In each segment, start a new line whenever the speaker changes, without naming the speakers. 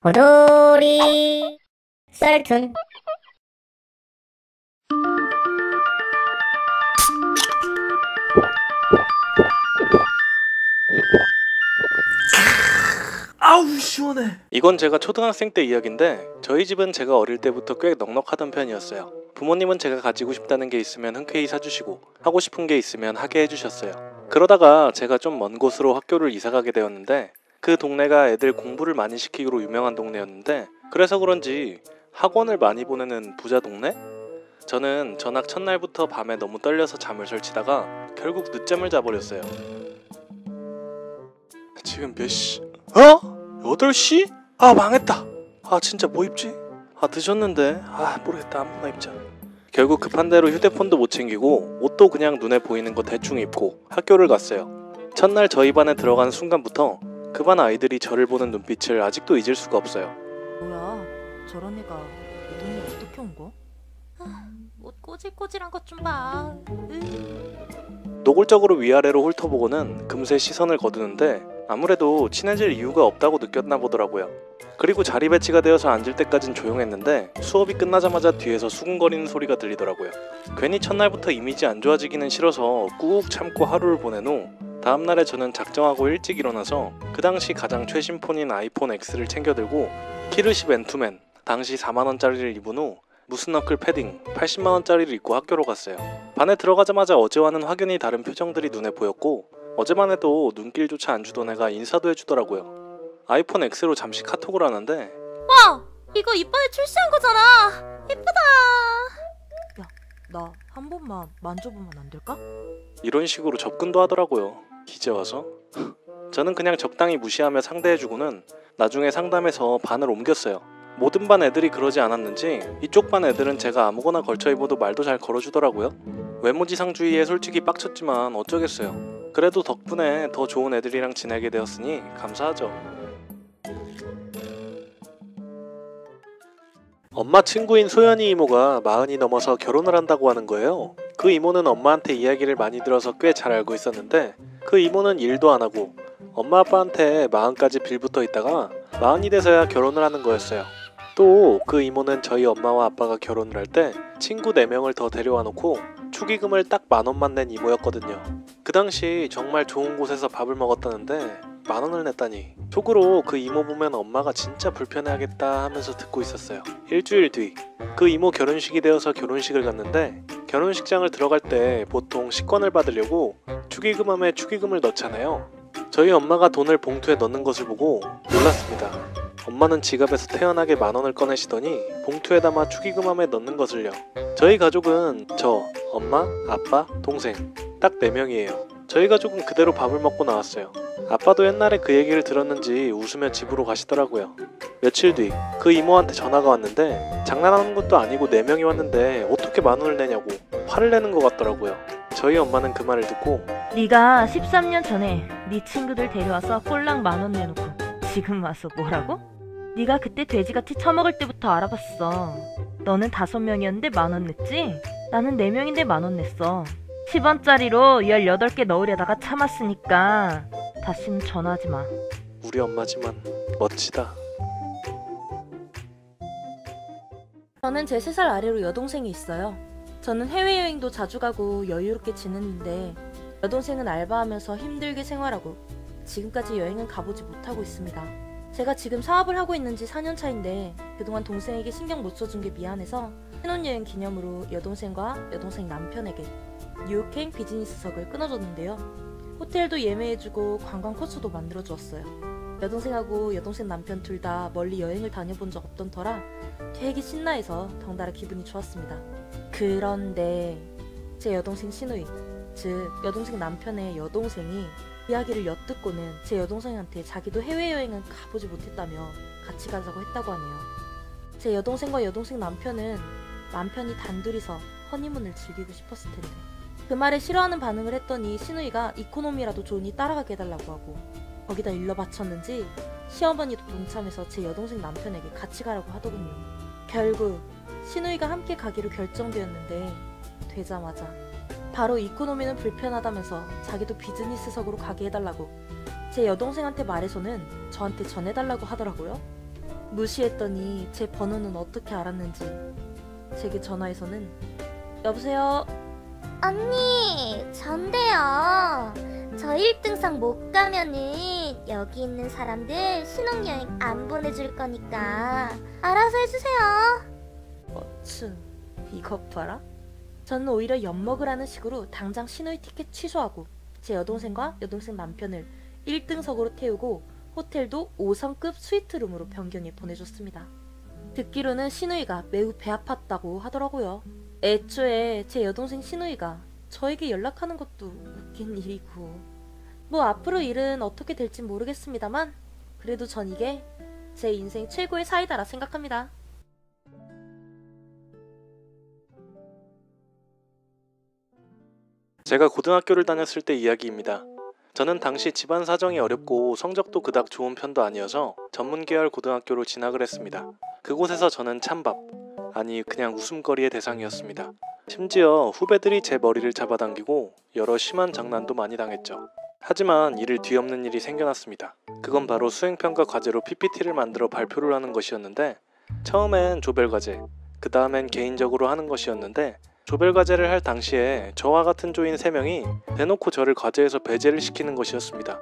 호돌이 썰툰.
아우 시원해.
이건 제가 초등학생 때 이야기인데 저희 집은 제가 어릴 때부터 꽤 넉넉하던 편이었어요. 부모님은 제가 가지고 싶다는 게 있으면 흔쾌히 사주시고 하고 싶은 게 있으면 하게 해주셨어요. 그러다가 제가 좀 먼 곳으로 학교를 이사가게 되었는데 그 동네가 애들 공부를 많이 시키기로 유명한 동네였는데 그래서 그런지 학원을 많이 보내는 부자 동네? 저는 전학 첫날부터 밤에 너무 떨려서 잠을 설치다가 결국 늦잠을 자버렸어요. 지금 몇 시? 8시? 아 망했다. 아 진짜 뭐 입지? 아 늦었는데 모르겠다. 아무거나 입자. 결국 급한 대로 휴대폰도 못 챙기고 옷도 그냥 눈에 보이는 거 대충 입고 학교를 갔어요. 첫날 저희 반에 들어간 순간부터 그 반 아이들이 저를 보는 눈빛을 아직도 잊을 수가 없어요.
뭐야, 저런 애가 이 동네 어떻게 온 거? 옷 꼬질꼬질한 것 좀 봐.
노골적으로 위아래로 훑어보고는 금세 시선을 거두는데 아무래도 친해질 이유가 없다고 느꼈나 보더라고요. 그리고 자리 배치가 되어서 앉을 때까진 조용했는데 수업이 끝나자마자 뒤에서 수군거리는 소리가 들리더라고요. 괜히 첫날부터 이미지 안 좋아지기는 싫어서 꾹 참고 하루를 보낸 후 다음날에 저는 작정하고 일찍 일어나서 그 당시 가장 최신 폰인 아이폰 X를 챙겨들고 키르시 맨투맨 당시 4만원짜리를 입은 후 무스너클 패딩 80만원짜리를 입고 학교로 갔어요. 반에 들어가자마자 어제와는 확연히 다른 표정들이 눈에 보였고 어제만 해도 눈길조차 안 주던 애가 인사도 해주더라고요. 아이폰 X로 잠시 카톡을 하는데
와! 이거 이번에 출시한 거잖아! 예쁘다! 야, 나 한 번만 만져보면 안 될까?
이런 식으로 접근도 하더라고요. 이제 와서? 저는 그냥 적당히 무시하며 상대해주고는 나중에 상담해서 반을 옮겼어요. 모든 반 애들이 그러지 않았는지 이쪽 반 애들은 제가 아무거나 걸쳐 입어도 말도 잘 걸어주더라고요. 외모지상주의에 솔직히 빡쳤지만 어쩌겠어요. 그래도 덕분에 더 좋은 애들이랑 지내게 되었으니 감사하죠. 엄마 친구인 소연이 이모가 40이 넘어서 결혼을 한다고 하는 거예요. 그 이모는 엄마한테 이야기를 많이 들어서 꽤 잘 알고 있었는데 그 이모는 일도 안 하고 엄마 아빠한테 40까지 빌붙어 있다가 40이 돼서야 결혼을 하는 거였어요. 또 그 이모는 저희 엄마와 아빠가 결혼을 할 때 친구 4명을 더 데려와 놓고 축의금을 딱 10,000원만 낸 이모였거든요. 그 당시 정말 좋은 곳에서 밥을 먹었다는데 10,000원을 냈다니. 속으로 그 이모 보면 엄마가 진짜 불편해하겠다 하면서 듣고 있었어요. 일주일 뒤 그 이모 결혼식이 되어서 결혼식을 갔는데 결혼식장을 들어갈 때 보통 식권을 받으려고 축의금함에 축의금을 넣잖아요. 저희 엄마가 돈을 봉투에 넣는 것을 보고 놀랐습니다. 엄마는 지갑에서 태연하게 10,000원을 꺼내시더니 봉투에 담아 축의금함에 넣는 것을요. 저희 가족은 저, 엄마, 아빠, 동생 딱 4명이에요. 저희 가족은 그대로 밥을 먹고 나왔어요. 아빠도 옛날에 그 얘기를 들었는지 웃으며 집으로 가시더라고요. 며칠 뒤 그 이모한테 전화가 왔는데 장난하는 것도 아니고 4명이 왔는데 어떻게 10,000원을 내냐고 화를 내는 것 같더라고요. 저희 엄마는 그 말을 듣고
네가 13년 전에 네 친구들 데려와서 꼴랑 10,000원 내놓고 지금 와서 뭐라고? 네가 그때 돼지같이 처먹을 때부터 알아봤어. 너는 5명이었는데 10,000원 냈지? 나는 4명인데 10,000원 냈어. 10원짜리로 18개 넣으려다가 참았으니까 다시는 전화하지 마.
우리 엄마지만 멋지다.
저는 제 3살 아래로 여동생이 있어요. 저는 해외여행도 자주 가고 여유롭게 지냈는데 여동생은 알바하면서 힘들게 생활하고 지금까지 여행은 가보지 못하고 있습니다. 제가 지금 사업을 하고 있는 지 4년 차인데 그동안 동생에게 신경 못 써준 게 미안해서 신혼여행 기념으로 여동생과 여동생 남편에게 뉴욕행 비즈니스석을 끊어줬는데요. 호텔도 예매해주고 관광 코스도 만들어주었어요. 여동생하고 여동생 남편 둘 다 멀리 여행을 다녀본 적 없던 터라 되게 신나해서 덩달아 기분이 좋았습니다. 그런데 제 여동생 시누이, 즉 여동생 남편의 여동생이 이야기를 엿듣고는 제 여동생한테 자기도 해외여행은 가보지 못했다며 같이 가자고 했다고 하네요. 제 여동생과 여동생 남편은 남편이 단둘이서 허니문을 즐기고 싶었을 텐데 그 말에 싫어하는 반응을 했더니 시누이가 이코노미라도 좋으니 따라가게 해달라고 하고 거기다 일러 바쳤는지 시어머니도 동참해서 제 여동생 남편에게 같이 가라고 하더군요. 결국 시누이가 함께 가기로 결정되었는데 되자마자 바로 이코노미는 불편하다면서 자기도 비즈니스석으로 가게 해달라고 제 여동생한테 말해서는 저한테 전해달라고 하더라고요. 무시했더니 제 번호는 어떻게 알았는지 제게 전화해서는 여보세요?
언니, 전데요. 저 1등석 못 가면은 여기 있는 사람들 신혼여행 안 보내줄 거니까 알아서 해주세요.
어츠, 이것 봐라. 저는 오히려 엿먹으라는 식으로 당장 신호위 티켓 취소하고 제 여동생과 여동생 남편을 1등석으로 태우고 호텔도 5성급 스위트룸으로 변경해 보내줬습니다. 듣기로는 신우이가 매우 배 아팠다고 하더라고요. 애초에 제 여동생 신우이가 저에게 연락하는 것도 웃긴 일이고 뭐 앞으로 일은 어떻게 될진 모르겠습니다만 그래도 전 이게 제 인생 최고의 사이다라 생각합니다.
제가 고등학교를 다녔을 때 이야기입니다. 저는 당시 집안 사정이 어렵고 성적도 그닥 좋은 편도 아니어서 전문계열 고등학교로 진학을 했습니다. 그곳에서 저는 찬밥, 아니 그냥 웃음거리의 대상이었습니다. 심지어 후배들이 제 머리를 잡아당기고 여러 심한 장난도 많이 당했죠. 하지만 이를 뒤엎는 일이 생겨났습니다. 그건 바로 수행평가 과제로 PPT를 만들어 발표를 하는 것이었는데 처음엔 조별과제, 그 다음엔 개인적으로 하는 것이었는데 조별과제를 할 당시에 저와 같은 조인 3명이 대놓고 저를 과제에서 배제를 시키는 것이었습니다.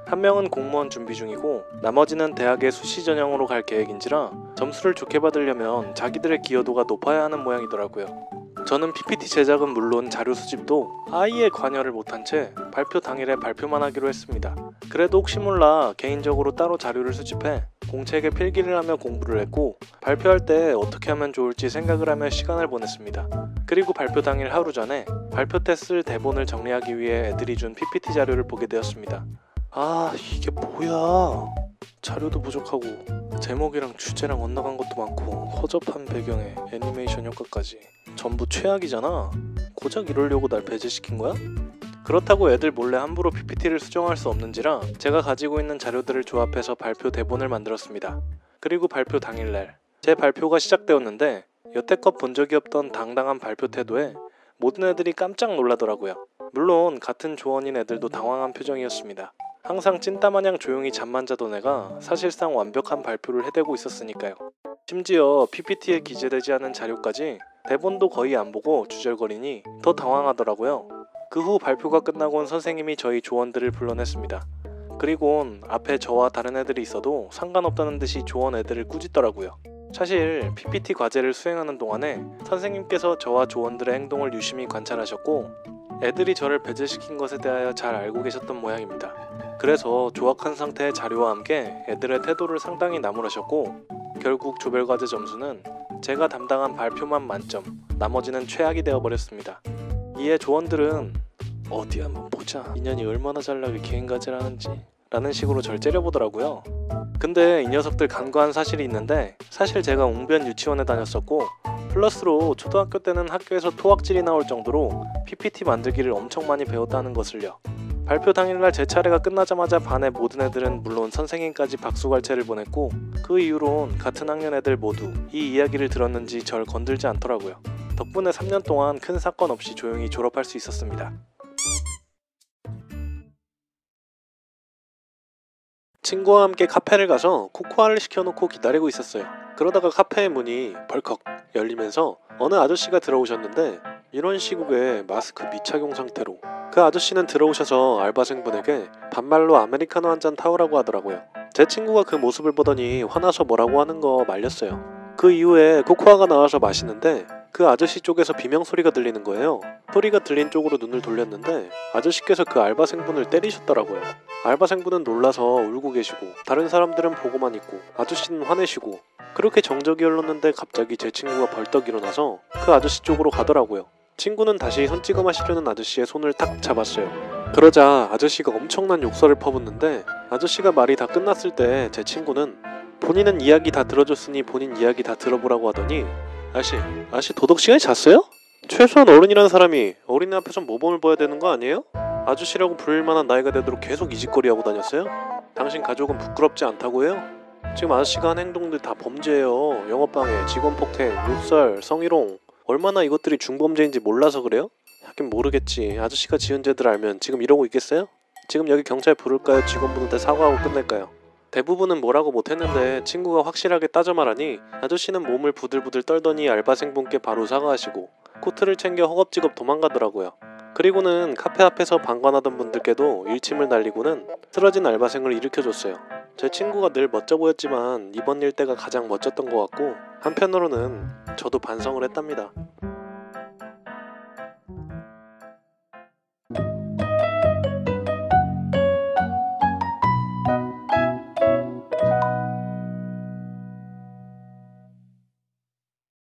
한 명은 공무원 준비 중이고 나머지는 대학에 수시 전형으로 갈 계획인지라 점수를 좋게 받으려면 자기들의 기여도가 높아야 하는 모양이더라고요. 저는 PPT 제작은 물론 자료 수집도 아예 관여를 못한 채 발표 당일에 발표만 하기로 했습니다. 그래도 혹시 몰라 개인적으로 따로 자료를 수집해 공책에 필기를 하며 공부를 했고 발표할 때 어떻게 하면 좋을지 생각을 하며 시간을 보냈습니다. 그리고 발표 당일 하루 전에 발표 때 쓸 대본을 정리하기 위해 애들이 준 PPT 자료를 보게 되었습니다. 아, 이게 뭐야? 자료도 부족하고 제목이랑 주제랑 엇나간 것도 많고 허접한 배경에 애니메이션 효과까지 전부 최악이잖아. 고작 이러려고 날 배제시킨 거야? 그렇다고 애들 몰래 함부로 PPT를 수정할 수 없는지라 제가 가지고 있는 자료들을 조합해서 발표 대본을 만들었습니다. 그리고 발표 당일날 제 발표가 시작되었는데 여태껏 본 적이 없던 당당한 발표 태도에 모든 애들이 깜짝 놀라더라고요. 물론 같은 조원인 애들도 당황한 표정이었습니다. 항상 찐따마냥 조용히 잠만 자던 애가 사실상 완벽한 발표를 해대고 있었으니까요. 심지어 PPT에 기재되지 않은 자료까지 대본도 거의 안 보고 주절거리니 더 당황하더라고요. 그 후 발표가 끝나곤 선생님이 저희 조원들을 불러냈습니다. 그리곤 앞에 저와 다른 애들이 있어도 상관없다는 듯이 조원 애들을 꾸짖더라고요. 사실 PPT 과제를 수행하는 동안에 선생님께서 저와 조원들의 행동을 유심히 관찰하셨고 애들이 저를 배제시킨 것에 대하여 잘 알고 계셨던 모양입니다. 그래서 조악한 상태의 자료와 함께 애들의 태도를 상당히 나무라셨고 결국 조별과제 점수는 제가 담당한 발표만 만점, 나머지는 최악이 되어버렸습니다. 이에 조원들은 어디 한번 보자, 인연이 얼마나 잘나게 개인과제를 하는지 라는 식으로 절 째려보더라고요. 근데 이 녀석들 간과한 사실이 있는데 사실 제가 웅변 유치원에 다녔었고 플러스로 초등학교 때는 학교에서 토학질이 나올 정도로 PPT 만들기를 엄청 많이 배웠다는 것을요. 발표 당일날 제 차례가 끝나자마자 반의 모든 애들은 물론 선생님까지 박수갈채를 보냈고 그 이후론 같은 학년 애들 모두 이 이야기를 들었는지 절 건들지 않더라고요. 덕분에 3년 동안 큰 사건 없이 조용히 졸업할 수 있었습니다. 친구와 함께 카페를 가서 코코아를 시켜놓고 기다리고 있었어요. 그러다가 카페의 문이 벌컥 열리면서 어느 아저씨가 들어오셨는데 이런 시국에 마스크 미착용 상태로 그 아저씨는 들어오셔서 알바생분에게 반말로 아메리카노 한 잔 타오라고 하더라고요. 제 친구가 그 모습을 보더니 화나서 뭐라고 하는 거 말렸어요. 그 이후에 코코아가 나와서 마시는데 그 아저씨 쪽에서 비명소리가 들리는 거예요. 소리가 들린 쪽으로 눈을 돌렸는데 아저씨께서 그 알바생분을 때리셨더라고요. 알바생분은 놀라서 울고 계시고 다른 사람들은 보고만 있고 아저씨는 화내시고 그렇게 정적이 흘렀는데 갑자기 제 친구가 벌떡 일어나서 그 아저씨 쪽으로 가더라고요. 친구는 다시 손 찍어 마시려는 아저씨의 손을 탁 잡았어요. 그러자 아저씨가 엄청난 욕설을 퍼붓는데 아저씨가 말이 다 끝났을 때 제 친구는 본인은 이야기 다 들어줬으니 본인 이야기 다 들어보라고 하더니 아저씨 도덕 시간에 잤어요? 최소한 어른이라는 사람이 어린애 앞에서 모범을 보여야 되는 거 아니에요? 아저씨라고 부를 만한 나이가 되도록 계속 이짓거리하고 다녔어요? 당신 가족은 부끄럽지 않다고 해요? 지금 아저씨가 한 행동들 다 범죄예요. 영업방해, 직원폭행, 욕설, 성희롱. 얼마나 이것들이 중범죄인지 몰라서 그래요? 하긴 모르겠지. 아저씨가 지은 죄들 알면 지금 이러고 있겠어요? 지금 여기 경찰 부를까요? 직원분한테 사과하고 끝낼까요? 대부분은 뭐라고 못했는데 친구가 확실하게 따져 말하니 아저씨는 몸을 부들부들 떨더니 알바생분께 바로 사과하시고 코트를 챙겨 허겁지겁 도망가더라고요. 그리고는 카페 앞에서 방관하던 분들께도 일침을 날리고는 쓰러진 알바생을 일으켜줬어요. 제 친구가 늘 멋져 보였지만 이번 일대가 가장 멋졌던 것 같고 한편으로는 저도 반성을 했답니다.